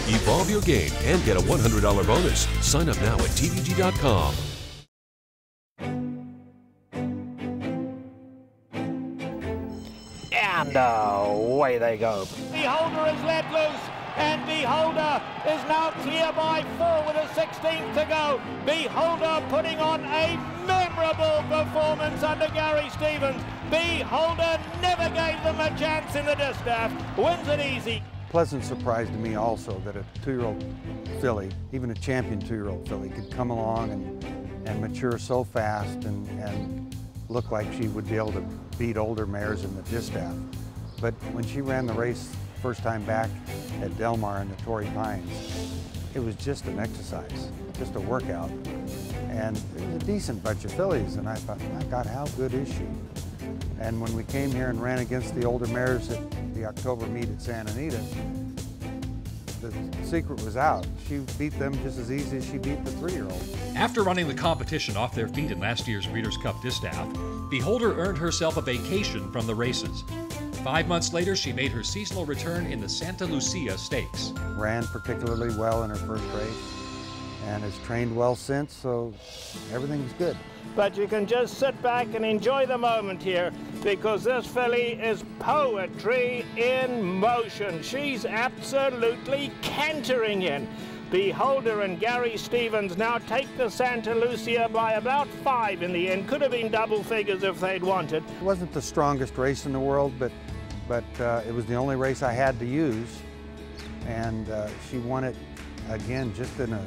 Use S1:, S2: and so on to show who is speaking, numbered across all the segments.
S1: Evolve your game and get a $100 bonus. Sign up now at TVG.com.
S2: And away they go.
S3: Beholder is let loose, and Beholder is now clear by 4 with a 16th to go. Beholder putting on a memorable performance under Gary Stevens. Beholder never gave them a chance in the distaff. Wins it easy.
S4: Pleasant surprise to me also that a 2-year-old filly, even a champion 2-year-old filly, could come along and mature so fast and look like she would be able to beat older mares in the distaff. But when she ran the race first time back at Delmar in the Torrey Pines, it was just an exercise, just a workout. And it was a decent bunch of fillies, and I thought, my God, how good is she? And when we came here and ran against the older mares at the October meet at Santa Anita, the secret was out. She beat them just as easy as she beat the 3-year-old.
S5: After running the competition off their feet in last year's Breeders' Cup Distaff, Beholder earned herself a vacation from the races. 5 months later, she made her seasonal return in the Santa Lucia Stakes.
S4: Ran particularly well in her first race and has trained well since, so everything's good.
S3: But you can just sit back and enjoy the moment here, because this filly is poetry in motion. She's absolutely cantering in. Beholder and Gary Stevens now take the Santa Lucia by about 5 in the end. Could have been double figures if they'd wanted.
S4: It wasn't the strongest race in the world, but it was the only race I had to use, and she won it again just in an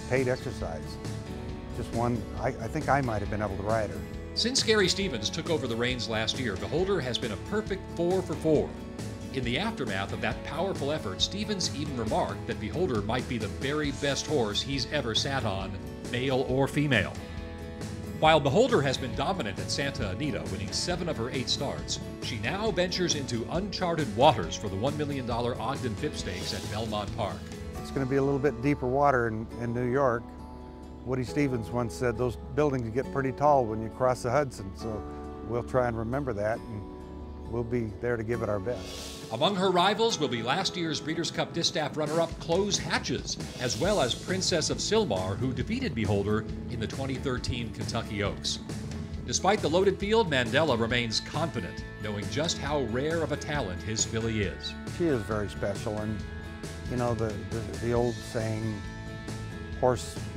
S4: paid exercise. Just one, I think I might have been able to ride her.
S5: Since Gary Stevens took over the reins last year, Beholder has been a perfect 4 for 4. In the aftermath of that powerful effort, Stevens even remarked that Beholder might be the very best horse he's ever sat on, male or female. While Beholder has been dominant at Santa Anita, winning 7 of her 8 starts, she now ventures into uncharted waters for the $1 million Ogden Phipps Stakes at Belmont Park.
S4: It's going to be a little bit deeper water in New York. Woody Stevens once said those buildings get pretty tall when you cross the Hudson, so we'll try and remember that, and we'll be there to give it our best.
S5: Among her rivals will be last year's Breeders' Cup Distaff runner-up Close Hatches, as well as Princess of Sylmar, who defeated Beholder in the 2013 Kentucky Oaks. Despite the loaded field, Mandela remains confident, knowing just how rare of a talent his filly is.
S4: She is very special, and you know the old saying,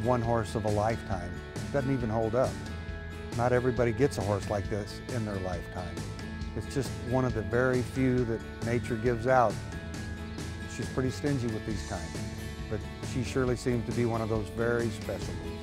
S4: one horse of a lifetime, doesn't even hold up. Not everybody gets a horse like this in their lifetime. It's just one of the very few that nature gives out. She's pretty stingy with these kinds, but she surely seems to be one of those very special ones.